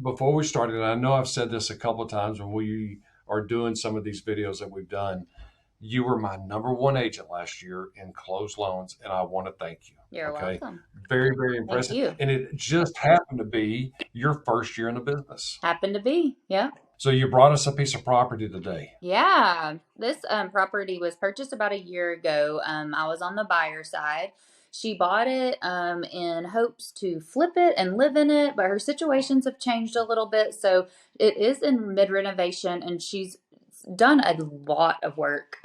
before we started, and I know I've said this a couple of times when we are doing some of these videos that we've done, you were my number one agent last year in closed loans, and I want to thank you. You're Okay. welcome. Very, very Thank impressive. you. And it just happened to be your first year in the business. Happened to be. Yeah. So you brought us a piece of property today. Yeah. This property was purchased about a year ago. I was on the buyer side. She bought it in hopes to flip it and live in it, but her situations have changed a little bit. So it is in mid renovation, and she's done a lot of work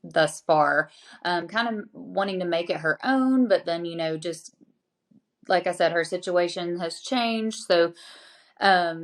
thus far, kind of wanting to make it her own, but then, just like I said, her situation has changed. So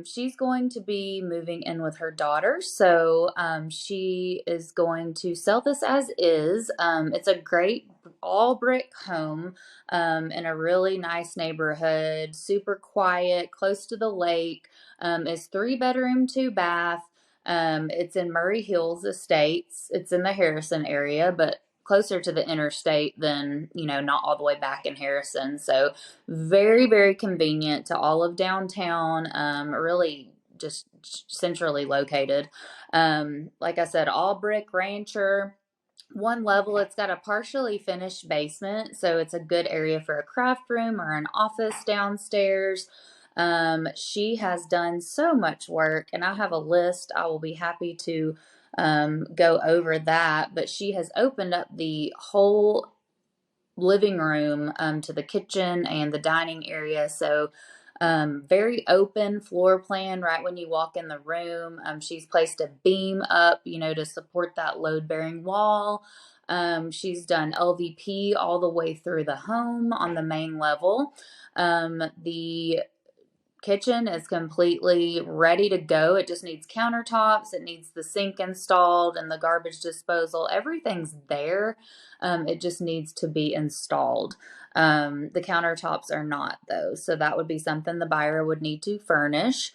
she's going to be moving in with her daughter. So she is going to sell this as is. It's a great all brick home in a really nice neighborhood, super quiet, close to the lake. It's 3 bedroom, 2 bath. It's in Murray Hills Estates. It's in the Harrison area, but closer to the interstate than, not all the way back in Harrison. So very, very convenient to all of downtown, really just centrally located. Like I said, all brick rancher. One level, it's got a partially finished basement, so it's a good area for a craft room or an office downstairs. She has done so much work, and I have a list. I will be happy to go over that, but she has opened up the whole living room to the kitchen and the dining area. So very open floor plan right when you walk in the room. She's placed a beam up, to support that load bearing wall. She's done LVP all the way through the home on the main level. The kitchen is completely ready to go. It just needs countertops. It needs the sink installed and the garbage disposal. Everything's there. It just needs to be installed. The countertops are not, though. So that would be something the buyer would need to furnish.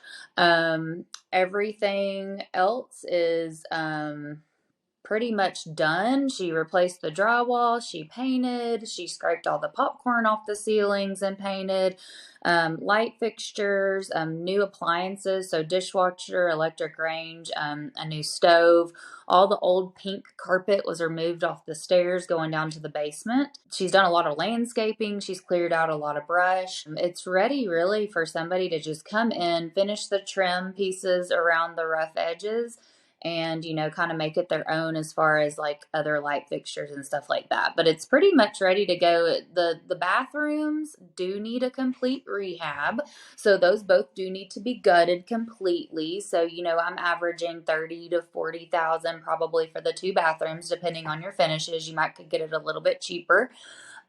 Everything else is pretty much done. She replaced the drywall, she painted, she scraped all the popcorn off the ceilings and painted. Light fixtures, new appliances, so dishwasher, electric range, a new stove. All the old pink carpet was removed off the stairs going down to the basement. She's done a lot of landscaping. She's cleared out a lot of brush. It's ready really for somebody to just come in, finish the trim pieces around the rough edges, and kind of make it their own as far as like other light fixtures and stuff like that. But it's pretty much ready to go. The bathrooms do need a complete rehab, so those both do need to be gutted completely. So I'm averaging 30 to 40,000 probably for the 2 bathrooms, depending on your finishes. You might could get it a little bit cheaper.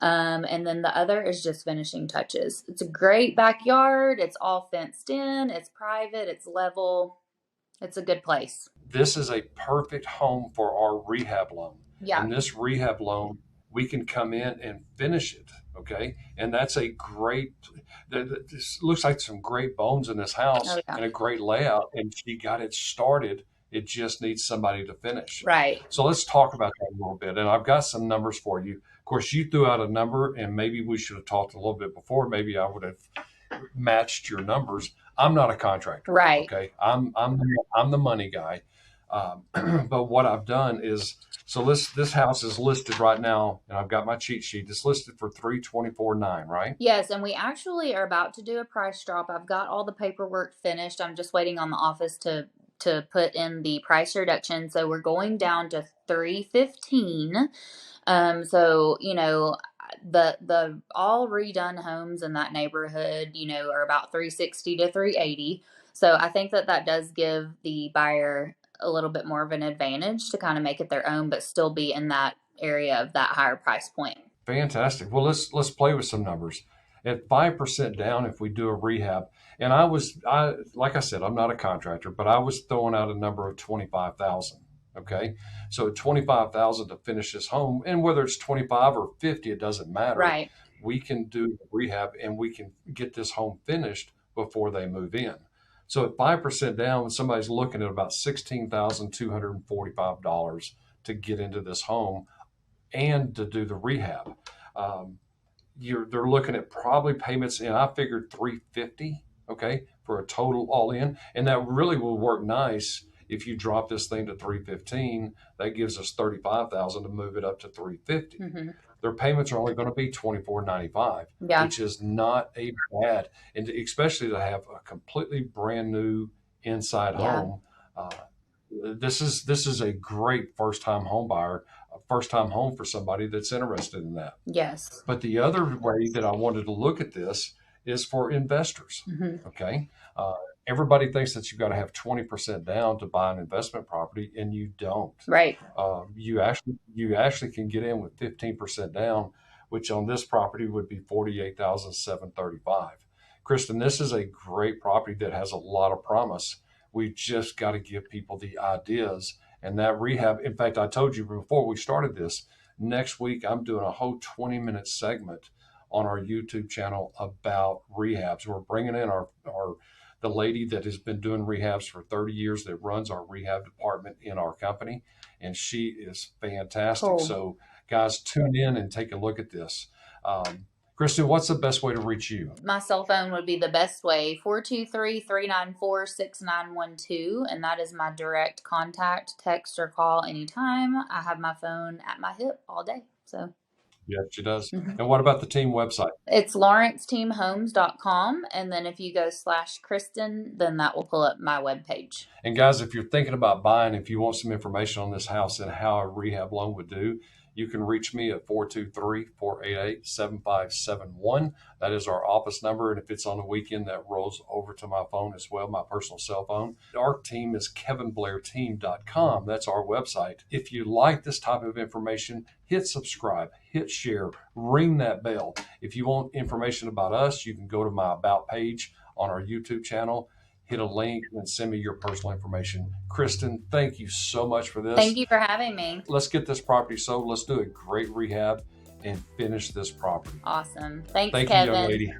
And then the other is just finishing touches. It's a great backyard. It's all fenced in. It's private. It's level. It's a good place. This is a perfect home for our rehab loan. Yeah. And this rehab loan, we can come in and finish it. Okay. And that's a great, this looks like some great bones in this house. Oh, yeah. And a great layout. And she got it started. It just needs somebody to finish. Right. So let's talk about that a little bit. And I've got some numbers for you. Of course, you threw out a number, and maybe we should have talked a little bit before. Maybe I would have matched your numbers. I'm not a contractor. Right. Okay. I'm the money guy. But what I've done is, so this house is listed right now, and I've got my cheat sheet. It's listed for $324,900, right? Yes, and we actually are about to do a price drop. I've got all the paperwork finished. I'm just waiting on the office to put in the price reduction. So we're going down to $315. So the all redone homes in that neighborhood, are about $360 to $380. So I think that does give the buyer a little bit more of an advantage to kind of make it their own, but still be in that area of that higher price point. Fantastic. Well, let's play with some numbers. At 5% down, if we do a rehab, and like I said, I'm not a contractor, but I was throwing out a number of 25,000. Okay, so 25,000 to finish this home, and whether it's 25 or 50, it doesn't matter. Right. We can do rehab, and we can get this home finished before they move in. So at 5% down, somebody's looking at about $16,245 to get into this home and to do the rehab. They're looking at probably payments, and I figured $350 okay, for a total all in. And that really will work nice. If you drop this thing to 315, that gives us 35,000 to move it up to 350. Mm-hmm. Their payments are only going to be $24.95, Yeah. which is not a bad, and especially to have a completely brand new inside Yeah. home. Uh, this is a great first time home buyer, a first time home for somebody that's interested in that. Yes. But the other way that I wanted to look at this is for investors. Mm-hmm. Okay. Uh, Everybody thinks that you've got to have 20% down to buy an investment property, and you don't. Right. You actually can get in with 15% down, which on this property would be 48,735. Kristen, this is a great property that has a lot of promise. We just got to give people the ideas and that rehab. In fact, I told you before we started this, next week I'm doing a whole 20-minute segment on our YouTube channel about rehabs. We're bringing in our the lady that has been doing rehabs for 30 years that runs our rehab department in our company, and she is fantastic. Cool. So guys, tune in and take a look at this. Kristen, what's the best way to reach you? My cell phone would be the best way, 423-394-6912, and that is my direct contact. Text or call anytime. I have my phone at my hip all day. So Yes, she does. Mhm. And what about the team website? It's lawrenceteamhomes.com, and then if you go /Kristen, then that will pull up my webpage. And guys, if you're thinking about buying, if you want some information on this house and how a rehab loan would do, you can reach me at 423-488-7571. That is our office number. And if it's on the weekend, that rolls over to my phone as well, my personal cell phone. Our team is kevinblairteam.com. That's our website. If you like this type of information, hit subscribe, hit share, ring that bell. If you want information about us, you can go to my About page on our YouTube channel, hit a link, and send me your personal information. Kristen, thank you so much for this. Thank you for having me. Let's get this property sold. Let's do a great rehab and finish this property. Awesome. Thanks, Thank Kevin. you, young lady.